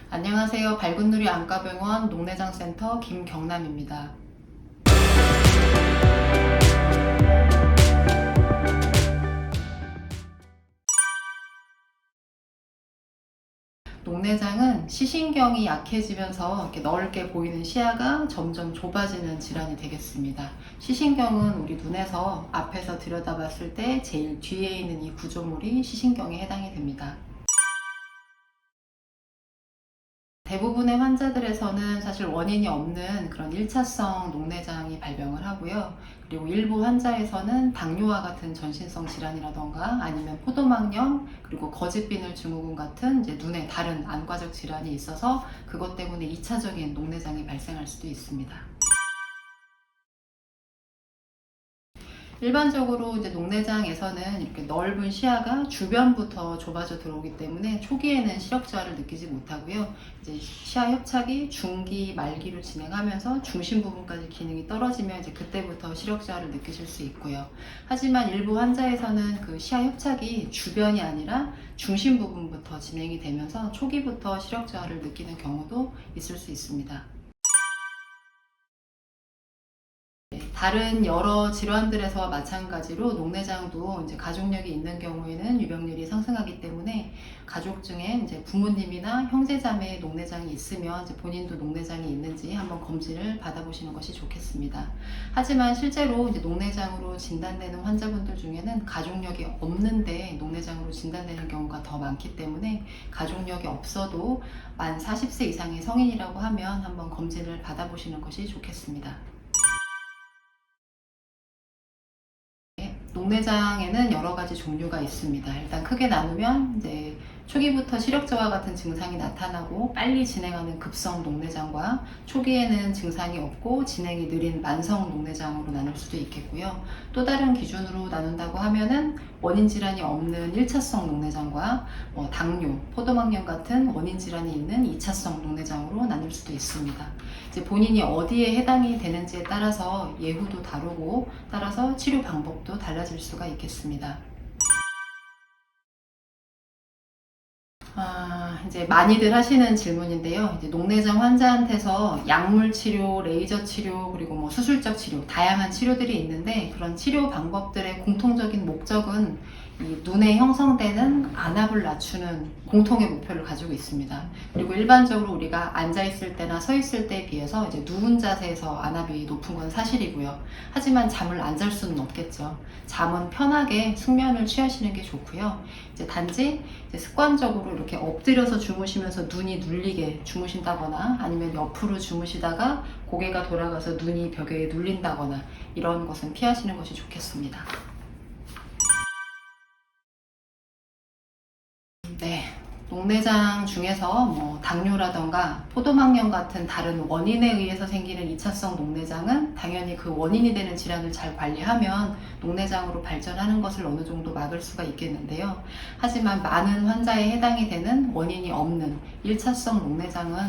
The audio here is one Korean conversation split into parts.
안녕하세요. 밝은누리 안과병원 녹내장센터 김경남입니다. 녹내장은 시신경이 약해지면서 이렇게 넓게 보이는 시야가 점점 좁아지는 질환이 되겠습니다. 시신경은 우리 눈에서 앞에서 들여다봤을 때 제일 뒤에 있는 이 구조물이 시신경에 해당이 됩니다. 대부분의 환자들에서는 사실 원인이 없는 그런 1차성 녹내장이 발병을 하고요. 그리고 일부 환자에서는 당뇨와 같은 전신성 질환이라던가 아니면 포도막염 그리고 거짓비늘 증후군 같은 이제 눈의 다른 안과적 질환이 있어서 그것 때문에 2차적인 녹내장이 발생할 수도 있습니다. 일반적으로 이제 녹내장에서는 이렇게 넓은 시야가 주변부터 좁아져 들어오기 때문에 초기에는 시력 저하를 느끼지 못하고요. 이제 시야 협착이 중기, 말기로 진행하면서 중심 부분까지 기능이 떨어지면 이제 그때부터 시력 저하를 느끼실 수 있고요. 하지만 일부 환자에서는 그 시야 협착이 주변이 아니라 중심 부분부터 진행이 되면서 초기부터 시력 저하를 느끼는 경우도 있을 수 있습니다. 다른 여러 질환들에서 마찬가지로 녹내장도 이제 가족력이 있는 경우에는 유병률이 상승하기 때문에 가족 중에 이제 부모님이나 형제자매의 녹내장이 있으면 이제 본인도 녹내장이 있는지 한번 검진을 받아보시는 것이 좋겠습니다. 하지만 실제로 이제 녹내장으로 진단되는 환자분들 중에는 가족력이 없는데 녹내장으로 진단되는 경우가 더 많기 때문에 가족력이 없어도 만 40세 이상의 성인이라고 하면 한번 검진을 받아보시는 것이 좋겠습니다. 녹내장에는 여러 가지 종류가 있습니다. 일단 크게 나누면 이제 초기부터 시력 저하 같은 증상이 나타나고 빨리 진행하는 급성 녹내장과 초기에는 증상이 없고 진행이 느린 만성 녹내장으로 나눌 수도 있겠고요. 또 다른 기준으로 나눈다고 하면은 원인 질환이 없는 1차성 녹내장과 당뇨, 포도막염 같은 원인 질환이 있는 2차성 녹내장으로 나눌 수도 있습니다. 이제 본인이 어디에 해당이 되는지에 따라서 예후도 다르고 따라서 치료 방법도 달라질 수가 있겠습니다. 이제 많이들 하시는 질문인데요. 이제 녹내장 환자한테서 약물 치료, 레이저 치료, 그리고 뭐 수술적 치료, 다양한 치료들이 있는데 그런 치료 방법들의 공통적인 목적은 이 눈에 형성되는 안압을 낮추는 공통의 목표를 가지고 있습니다. 그리고 일반적으로 우리가 앉아있을 때나 서 있을 때에 비해서 이제 누운 자세에서 안압이 높은 건 사실이고요. 하지만 잠을 안 잘 수는 없겠죠. 잠은 편하게 숙면을 취하시는 게 좋고요. 이제 단지 이제 습관적으로 이렇게 엎드려서 주무시면서 눈이 눌리게 주무신다거나 아니면 옆으로 주무시다가 고개가 돌아가서 눈이 벽에 눌린다거나 이런 것은 피하시는 것이 좋겠습니다. 네, 녹내장 중에서 뭐 당뇨라던가 포도막염 같은 다른 원인에 의해서 생기는 2차성 녹내장은 당연히 그 원인이 되는 질환을 잘 관리하면 녹내장으로 발전하는 것을 어느 정도 막을 수가 있겠는데요. 하지만 많은 환자에 해당이 되는 원인이 없는 1차성 녹내장은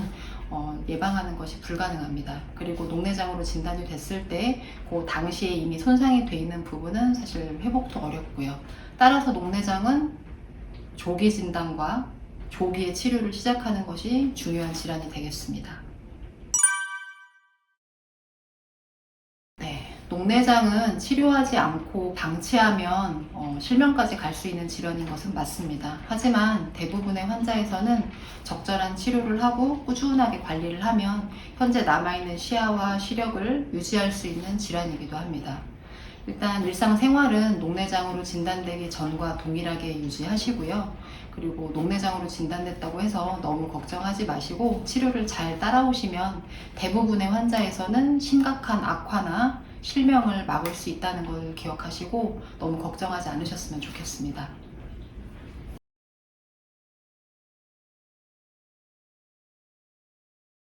예방하는 것이 불가능합니다. 그리고 녹내장으로 진단이 됐을 때 그 당시에 이미 손상이 돼 있는 부분은 사실 회복도 어렵고요. 따라서 녹내장은 조기 진단과 조기의 치료를 시작하는 것이 중요한 질환이 되겠습니다. 네, 녹내장은 치료하지 않고 방치하면 실명까지 갈 수 있는 질환인 것은 맞습니다. 하지만 대부분의 환자에서는 적절한 치료를 하고 꾸준하게 관리를 하면 현재 남아있는 시야와 시력을 유지할 수 있는 질환이기도 합니다. 일단 일상생활은 녹내장으로 진단되기 전과 동일하게 유지하시고요. 그리고 녹내장으로 진단됐다고 해서 너무 걱정하지 마시고 치료를 잘 따라오시면 대부분의 환자에서는 심각한 악화나 실명을 막을 수 있다는 걸 기억하시고 너무 걱정하지 않으셨으면 좋겠습니다.